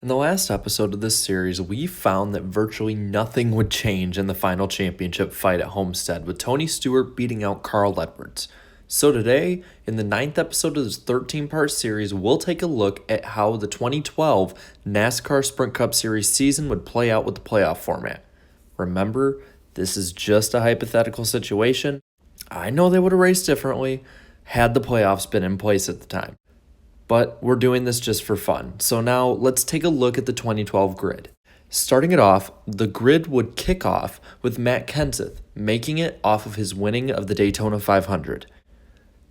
In the last episode of this series, we found that virtually nothing would change in the final championship fight at Homestead, with Tony Stewart beating out Carl Edwards. So today, in the 9th episode of this 13-part series, we'll take a look at how the 2012 NASCAR Sprint Cup Series season would play out with the playoff format. Remember, this is just a hypothetical situation. I know they would have raced differently had the playoffs been in place at the time. But we're doing this just for fun. So now let's take a look at the 2012 grid. Starting it off, the grid would kick off with Matt Kenseth making it off of his winning of the Daytona 500.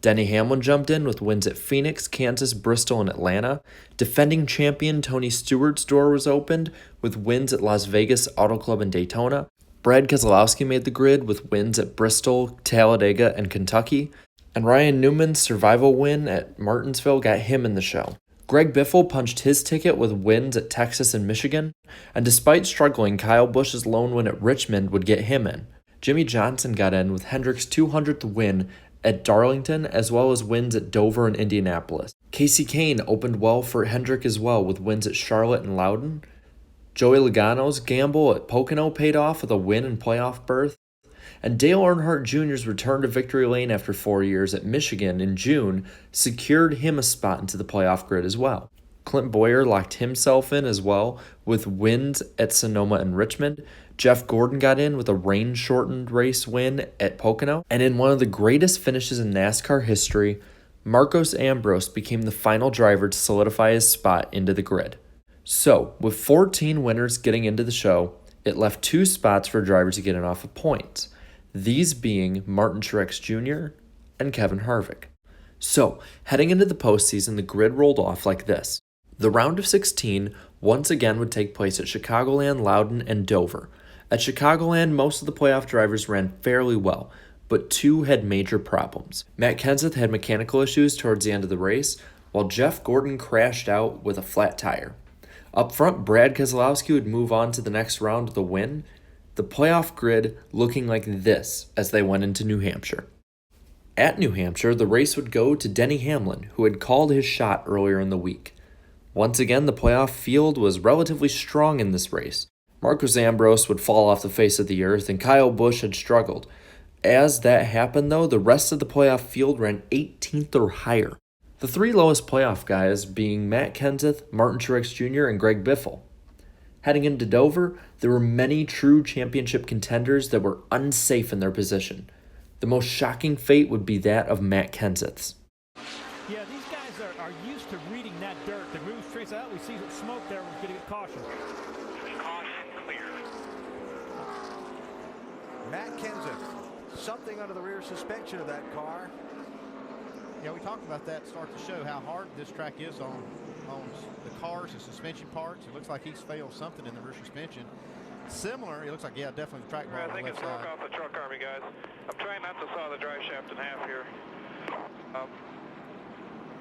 Denny Hamlin jumped in with wins at Phoenix, Kansas, Bristol, and Atlanta. Defending champion Tony Stewart's door was opened with wins at Las Vegas, Auto Club, and Daytona. Brad Keselowski made the grid with wins at Bristol, Talladega, and Kentucky. And Ryan Newman's survival win at Martinsville got him in the show. Greg Biffle punched his ticket with wins at Texas and Michigan, and despite struggling, Kyle Busch's lone win at Richmond would get him in. Jimmie Johnson got in with Hendrick's 200th win at Darlington, as well as wins at Dover and Indianapolis. Casey Kane opened well for Hendrick as well with wins at Charlotte and Loudon. Joey Logano's gamble at Pocono paid off with a win and playoff berth. And Dale Earnhardt Jr.'s return to victory lane after 4 years at Michigan in June secured him a spot into the playoff grid as well. Clint Bowyer locked himself in as well with wins at Sonoma and Richmond. Jeff Gordon got in with a rain-shortened race win at Pocono. And in one of the greatest finishes in NASCAR history, Marcos Ambrose became the final driver to solidify his spot into the grid. So, with 14 winners getting into the show, it left 2 spots for drivers to get in off of points. These being Martin Truex Jr. and Kevin Harvick. So, heading into the postseason, the grid rolled off like this. The round of 16 once again would take place at Chicagoland, Loudon, and Dover. At Chicagoland, most of the playoff drivers ran fairly well, but 2 had major problems. Matt Kenseth had mechanical issues towards the end of the race, while Jeff Gordon crashed out with a flat tire. Up front, Brad Keselowski would move on to the next round with a win, the playoff grid looking like this as they went into New Hampshire. At New Hampshire, the race would go to Denny Hamlin, who had called his shot earlier in the week. Once again, the playoff field was relatively strong in this race. Marcos Ambrose would fall off the face of the earth, and Kyle Busch had struggled. As that happened, though, the rest of the playoff field ran 18th or higher. The 3 lowest playoff guys being Matt Kenseth, Martin Truex Jr., and Greg Biffle. Heading into Dover, there were many true championship contenders that were unsafe in their position. The most shocking fate would be that of Matt Kenseth's. Yeah, these guys are used to reading that dirt. They move straight out. We see smoke there. We're getting a caution. Caution clear. Matt Kenseth, something under the rear suspension of that car. Yeah, we talked about that to start the show, how hard this track is on the cars, the suspension parts. It looks like he's failed something in the rear suspension. Similar, it looks like, yeah, definitely the track bar on the left side. I think it's broke off the truck army, guys. I'm trying not to saw the drive shaft in half here.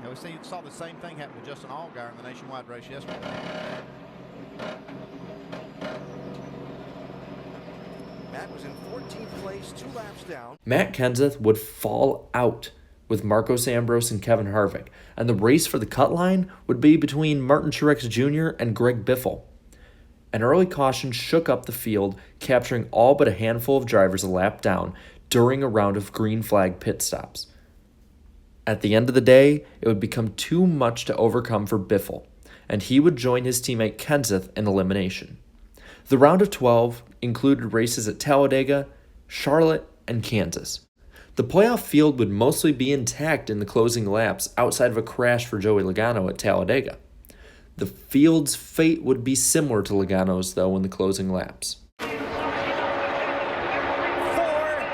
Yeah, we saw the same thing happen to Justin Allgaier in the nationwide race yesterday. Matt was in 14th place, 2 laps down. Matt Kenseth would fall out with Marcos Ambrose and Kevin Harvick, and the race for the cut line would be between Martin Truex Jr. and Greg Biffle. An early caution shook up the field, capturing all but a handful of drivers a lap down during a round of green flag pit stops. At the end of the day, it would become too much to overcome for Biffle, and he would join his teammate Kenseth in elimination. The round of 12 included races at Talladega, Charlotte, and Kansas. The playoff field would mostly be intact in the closing laps outside of a crash for Joey Logano at Talladega. The field's fate would be similar to Logano's, though, in the closing laps. 4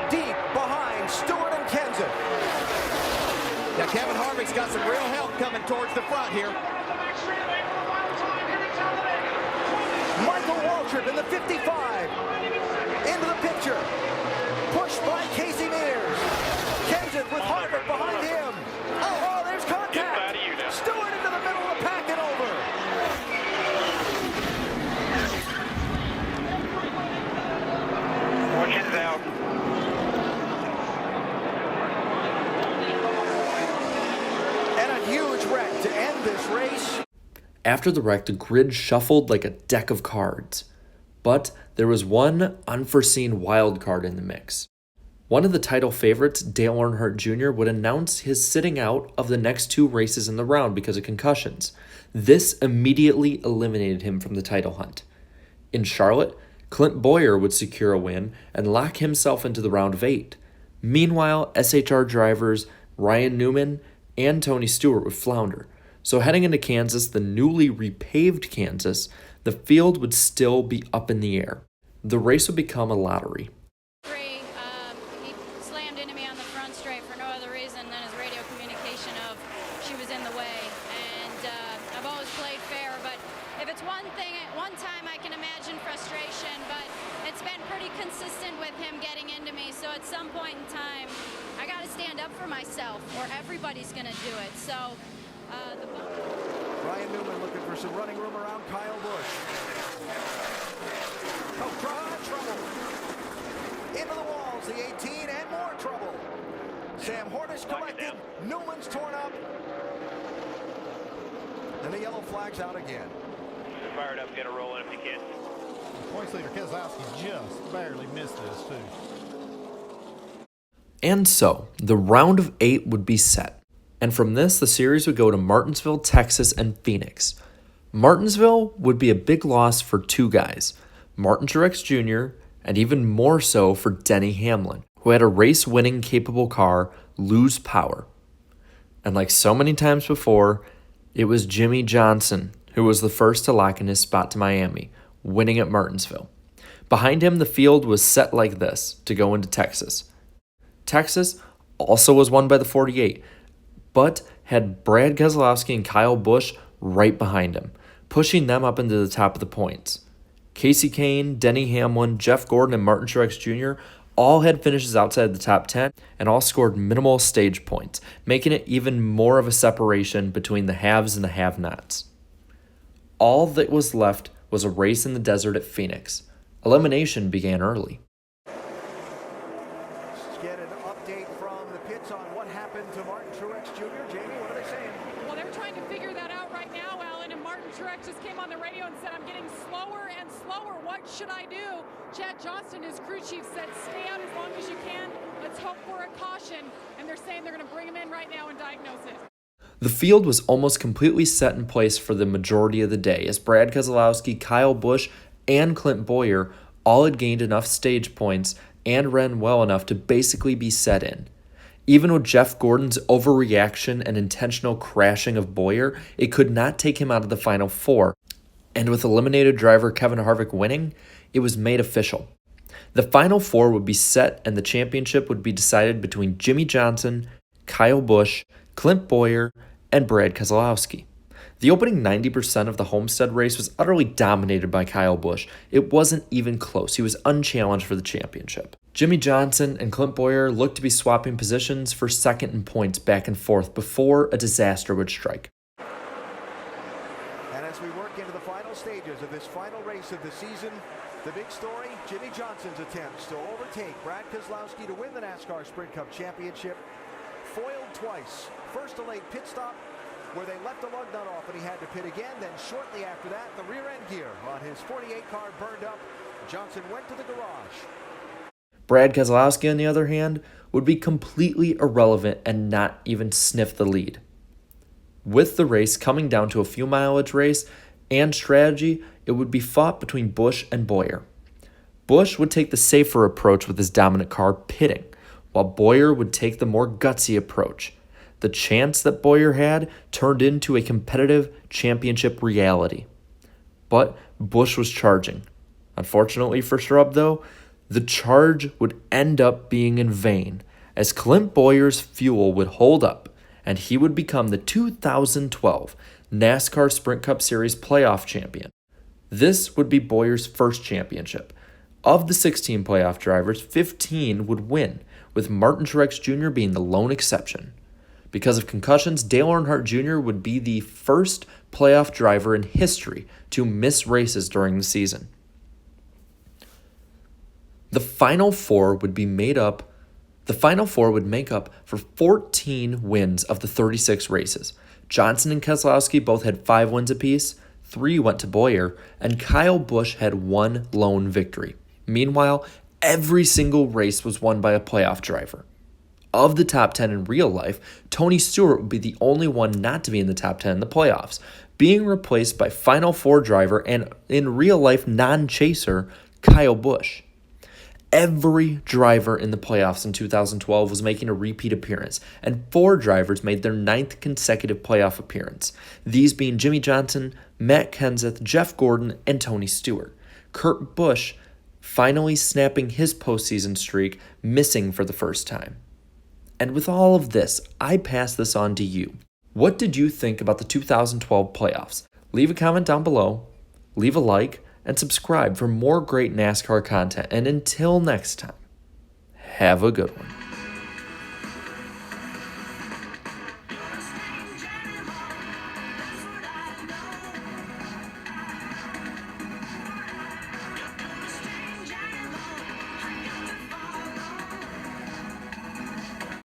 deep behind Stewart and Kenseth. Yeah, Kevin Harvick's got some real help coming towards the front here. Michael Waltrip in the 55. Into the picture. Pushed by Casey Mears. Kenseth with Harvick behind him. Oh, there's contact. Stewart into the middle of the pack and over. Fortune's out. And a huge wreck to end this race. After the wreck, the grid shuffled like a deck of cards. But there was one unforeseen wild card in the mix. One of the title favorites, Dale Earnhardt Jr., would announce his sitting out of the next 2 races in the round because of concussions. This immediately eliminated him from the title hunt. In Charlotte, Clint Bowyer would secure a win and lock himself into the round of 8. Meanwhile, SHR drivers Ryan Newman and Tony Stewart would flounder. So heading into Kansas, the newly repaved Kansas, the field would still be up in the air. The race would become a lottery. He slammed into me on the front straight for no other reason than his radio communication of she was in the way. And I've always played fair, but if it's one time I can imagine frustration, but it's been pretty consistent with him getting into me. So at some point in time, I got to stand up for myself, or everybody's going to do it. So Ryan Newman looking for some running room around Kyle Busch. Trouble. Into the walls, the 18, and more trouble. Sam Hornish collected. Newman's torn up. And the yellow flag's out again. Fired up, get a roll in if you can. Points leader Keselowski just barely missed this, too. And so, the round of 8 would be set. And from this, the series would go to Martinsville, Texas, and Phoenix. Martinsville would be a big loss for 2 guys, Martin Truex Jr., and even more so for Denny Hamlin, who had a race-winning capable car lose power. And like so many times before, it was Jimmie Johnson who was the first to lock in his spot to Miami, winning at Martinsville. Behind him, the field was set like this to go into Texas. Texas also was won by the 48, but had Brad Keselowski and Kyle Busch right behind him, pushing them up into the top of the points. Casey Kane, Denny Hamlin, Jeff Gordon, and Martin Truex Jr. all had finishes outside the top 10 and all scored minimal stage points, making it even more of a separation between the haves and the have-nots. All that was left was a race in the desert at Phoenix. Elimination began early. Let's get an update from the pits on what happened to Martin Truex Jr. Jamie, what are they saying? Well, they're trying to figure that out right now, Alan, and Martin Truex just came on the radio and said, I'm getting slower and slower. What should I do? Chad Johnston, his crew chief, said, stay out as long as you can. Let's hope for a caution. And they're saying they're going to bring him in right now and diagnose it. The field was almost completely set in place for the majority of the day, as Brad Keselowski, Kyle Busch, and Clint Bowyer all had gained enough stage points and ran well enough to basically be set in. Even with Jeff Gordon's overreaction and intentional crashing of Bowyer, it could not take him out of the Final Four, and with eliminated driver Kevin Harvick winning, it was made official. The Final Four would be set and the championship would be decided between Jimmie Johnson, Kyle Busch, Clint Bowyer, and Brad Keselowski. The opening 90% of the Homestead race was utterly dominated by Kyle Busch. It wasn't even close. He was unchallenged for the championship. Jimmie Johnson and Clint Bowyer looked to be swapping positions for second in points back and forth before a disaster would strike. And as we work into the final stages of this final race of the season, the big story, Jimmie Johnson's attempts to overtake Brad Keselowski to win the NASCAR Sprint Cup Championship foiled twice. First a late pit stop where they left the lug nut off and he had to pit again. Then shortly after that, the rear end gear on his 48 car burned up. Johnson went to the garage. Brad Keselowski, on the other hand, would be completely irrelevant and not even sniff the lead. With the race coming down to a fuel mileage race and strategy, it would be fought between Busch and Bowyer. Busch would take the safer approach with his dominant car pitting, while Bowyer would take the more gutsy approach. The chance that Bowyer had turned into a competitive championship reality. But Busch was charging. Unfortunately for Shrub, though, the charge would end up being in vain, as Clint Bowyer's fuel would hold up, and he would become the 2012 NASCAR Sprint Cup Series playoff champion. This would be Bowyer's first championship. Of the 16 playoff drivers, 15 would win, with Martin Truex Jr. being the lone exception. Because of concussions, Dale Earnhardt Jr. would be the first playoff driver in history to miss races during the season. The Final Four would make up for 14 wins of the 36 races. Johnson and Keselowski both had 5 wins apiece, 3 went to Boyer, and Kyle Busch had 1 lone victory. Meanwhile, every single race was won by a playoff driver. Of the top 10 in real life, Tony Stewart would be the only one not to be in the top 10 in the playoffs, being replaced by Final Four driver and in real life non-chaser Kyle Busch. Every driver in the playoffs in 2012 was making a repeat appearance, and 4 drivers made their 9th consecutive playoff appearance, these being Jimmie Johnson, Matt Kenseth, Jeff Gordon, and Tony Stewart. Kurt Busch finally snapping his postseason streak, missing for the first time. And with all of this, I pass this on to you. What did you think about the 2012 playoffs? Leave a comment down below, leave a like, and subscribe for more great NASCAR content. And until next time, have a good one.